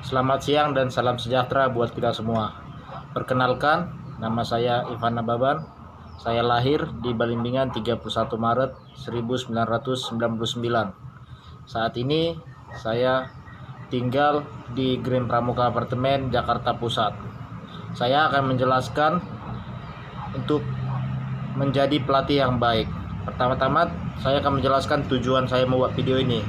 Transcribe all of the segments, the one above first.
Selamat siang dan salam sejahtera buat kita semua. Perkenalkan, nama saya Ivan Nababan. Saya lahir di Balimbingan 31 Maret 1999. Saat ini saya tinggal di Green Pramuka Apartemen, Jakarta Pusat. Saya akan menjelaskan untuk menjadi pelatih yang baik. Pertama-tama saya akan menjelaskan tujuan saya membuat video ini.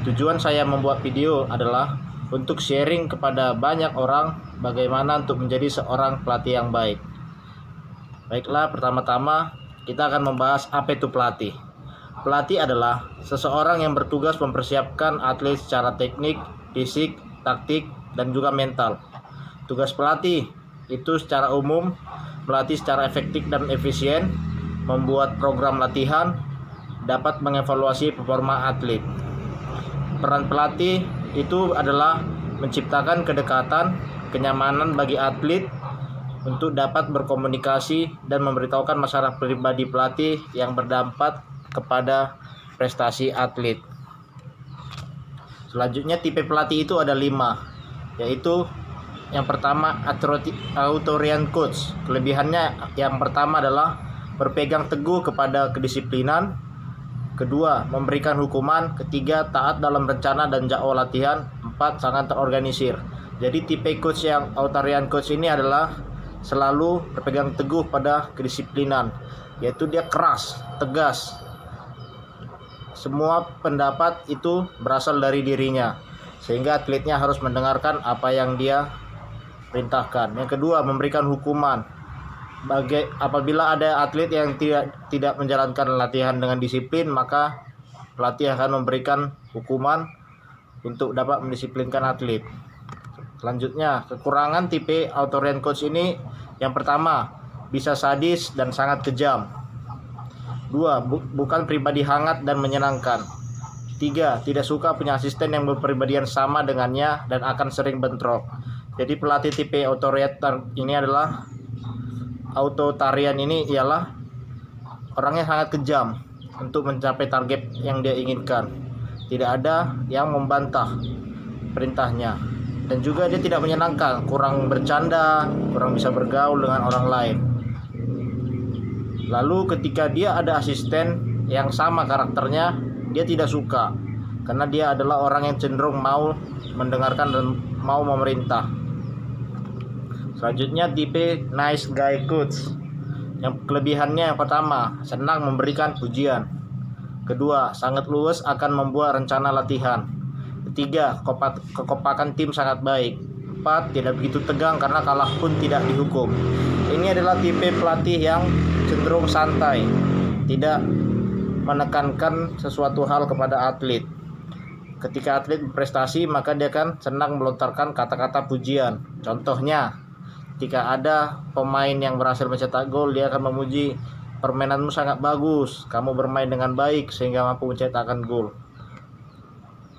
Tujuan saya membuat video adalah untuk sharing kepada banyak orang bagaimana untuk menjadi seorang pelatih yang baik. Baiklah, pertama-tama kita akan membahas apa itu pelatih. Pelatih adalah seseorang yang bertugas mempersiapkan atlet secara teknik, fisik, taktik, dan juga mental. Tugas pelatih itu secara umum melatih secara efektif dan efisien, membuat program latihan, dapat mengevaluasi performa atlet. Peran pelatih itu adalah menciptakan kedekatan, kenyamanan bagi atlet untuk dapat berkomunikasi dan memberitahukan masalah pribadi pelatih yang berdampak kepada prestasi atlet. Selanjutnya tipe pelatih itu ada 5, yaitu yang pertama authoritarian coach. Kelebihannya yang pertama adalah berpegang teguh kepada kedisiplinan, kedua memberikan hukuman, ketiga taat dalam rencana dan jadwal latihan, 4 sangat terorganisir. Jadi tipe coach yang authoritarian coach ini adalah selalu berpegang teguh pada kedisiplinan, yaitu dia keras, tegas. Semua pendapat itu berasal dari dirinya, sehingga atletnya harus mendengarkan apa yang dia perintahkan. Yang kedua, memberikan hukuman. Apabila ada atlet yang tidak menjalankan latihan dengan disiplin, maka pelatih akan memberikan hukuman untuk dapat mendisiplinkan atlet. Selanjutnya, kekurangan tipe authoritarian coach ini yang pertama, bisa sadis dan sangat kejam. 2. Bukan pribadi hangat dan menyenangkan. 3. Tidak suka punya asisten yang berpribadian sama dengannya dan akan sering bentrok. Jadi pelatih tipe authoritarian ini ialah orangnya sangat kejam untuk mencapai target yang dia inginkan. Tidak ada yang membantah perintahnya, dan juga dia tidak menyenangkan, kurang bercanda, kurang bisa bergaul dengan orang lain. Lalu ketika dia ada asisten yang sama karakternya, dia tidak suka karena dia adalah orang yang cenderung mau mendengarkan dan mau memerintah. Selanjutnya tipe nice guy coach. Yang kelebihannya yang pertama, senang memberikan pujian. Kedua, sangat luwes akan membuat rencana latihan. Ketiga, kekompakan tim sangat baik. 4, tidak begitu tegang karena kalah pun tidak dihukum. Ini adalah tipe pelatih yang cenderung santai, tidak menekankan sesuatu hal kepada atlet. Ketika atlet berprestasi, maka dia akan senang melontarkan kata-kata pujian. Contohnya, ketika ada pemain yang berhasil mencetak gol, dia akan memuji, permainanmu sangat bagus, kamu bermain dengan baik sehingga mampu mencetakkan gol.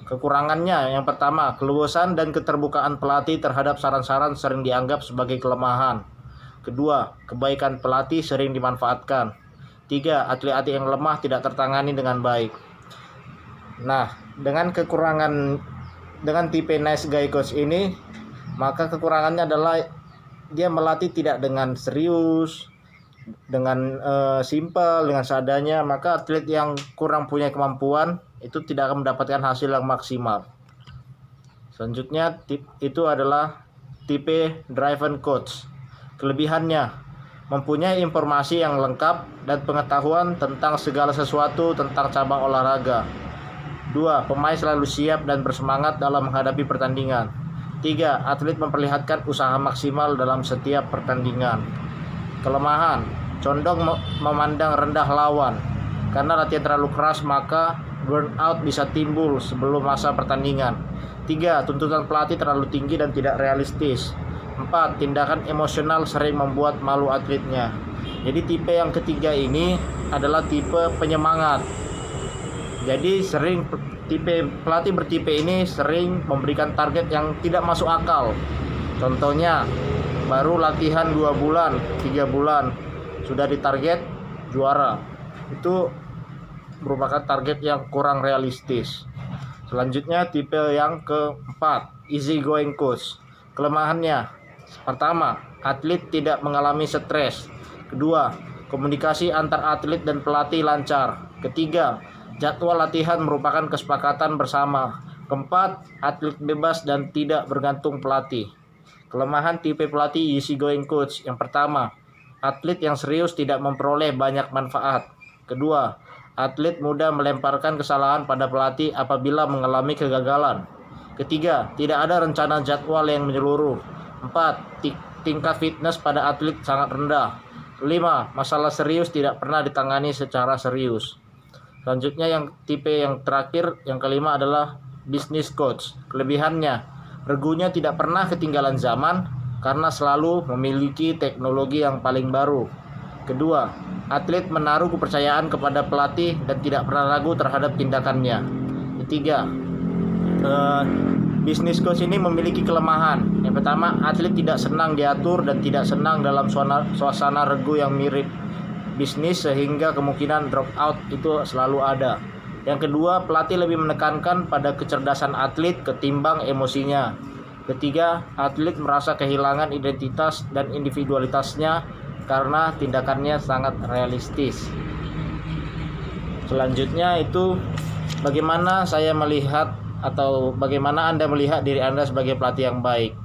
Kekurangannya yang pertama, keluasan dan keterbukaan pelatih terhadap saran-saran sering dianggap sebagai kelemahan. Kedua, kebaikan pelatih sering dimanfaatkan. 3, atlet-atlet yang lemah tidak tertangani dengan baik. Nah, dengan tipe nice guy coach ini, maka kekurangannya adalah dia melatih tidak dengan serius, dengan simpel, dengan seadanya, maka atlet yang kurang punya kemampuan itu tidak akan mendapatkan hasil yang maksimal. Selanjutnya itu adalah tipe driven coach. Kelebihannya, mempunyai informasi yang lengkap dan pengetahuan tentang segala sesuatu tentang cabang olahraga. 2, pemain selalu siap dan bersemangat dalam menghadapi pertandingan. 3, atlet memperlihatkan usaha maksimal dalam setiap pertandingan. Kelemahan, condong memandang rendah lawan. Karena latihan terlalu keras, maka burnout bisa timbul sebelum masa pertandingan. 3, tuntutan pelatih terlalu tinggi dan tidak realistis. 4, tindakan emosional sering membuat malu atletnya. Jadi tipe yang ketiga ini adalah tipe penyemangat. Jadi pelatih bertipe ini sering memberikan target yang tidak masuk akal. Contohnya, baru latihan 2 bulan, 3 bulan sudah ditarget juara. Itu merupakan target yang kurang realistis. Selanjutnya tipe yang keempat, easy going coach. Kelemahannya, pertama, atlet tidak mengalami stres. Kedua, komunikasi antar atlet dan pelatih lancar. Ketiga, jadwal latihan merupakan kesepakatan bersama. Keempat, atlet bebas dan tidak bergantung pelatih. Kelemahan tipe pelatih easy going coach. Yang pertama, atlet yang serius tidak memperoleh banyak manfaat. Kedua, atlet mudah melemparkan kesalahan pada pelatih apabila mengalami kegagalan. Ketiga, tidak ada rencana jadwal yang menyeluruh. 4. Tingkat fitness pada atlet sangat rendah. 5. Masalah serius tidak pernah ditangani secara serius. Selanjutnya yang tipe yang terakhir, yang kelima adalah business coach. Kelebihannya, regunya tidak pernah ketinggalan zaman karena selalu memiliki teknologi yang paling baru. Kedua, atlet menaruh kepercayaan kepada pelatih dan tidak pernah ragu terhadap tindakannya. Ketiga, business coach ini memiliki kelemahan. Yang pertama, atlet tidak senang diatur dan tidak senang dalam suasana regu yang mirip bisnis sehingga kemungkinan drop out itu selalu ada. Yang kedua, pelatih lebih menekankan pada kecerdasan atlet ketimbang emosinya. Ketiga, atlet merasa kehilangan identitas dan individualitasnya karena tindakannya sangat realistis. Selanjutnya itu bagaimana saya melihat atau bagaimana Anda melihat diri Anda sebagai pelatih yang baik.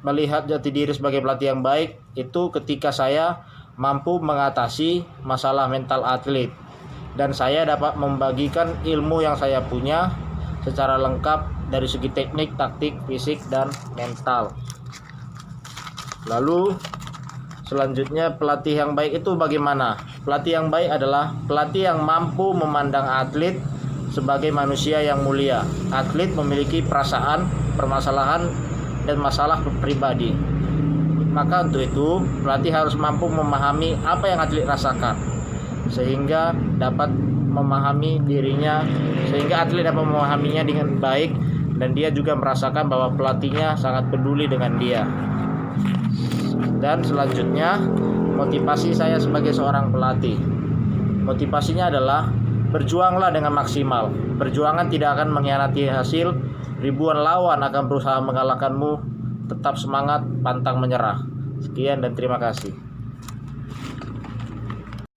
Melihat jati diri sebagai pelatih yang baik itu ketika saya mampu mengatasi masalah mental atlet dan saya dapat membagikan ilmu yang saya punya secara lengkap dari segi teknik, taktik, fisik, dan mental. Lalu selanjutnya pelatih yang baik itu bagaimana? Pelatih yang baik adalah pelatih yang mampu memandang atlet sebagai manusia yang mulia. Atlet memiliki perasaan, permasalahan, dan masalah pribadi. Maka untuk itu pelatih harus mampu memahami apa yang atlet rasakan sehingga dapat memahami dirinya, sehingga atlet dapat memahaminya dengan baik dan dia juga merasakan bahwa pelatihnya sangat peduli dengan dia. Dan selanjutnya motivasi saya sebagai seorang pelatih. Motivasinya adalah berjuanglah dengan maksimal. Perjuangan tidak akan mengkhianati hasil. Ribuan lawan akan berusaha mengalahkanmu. Tetap semangat, pantang menyerah. Sekian dan terima kasih.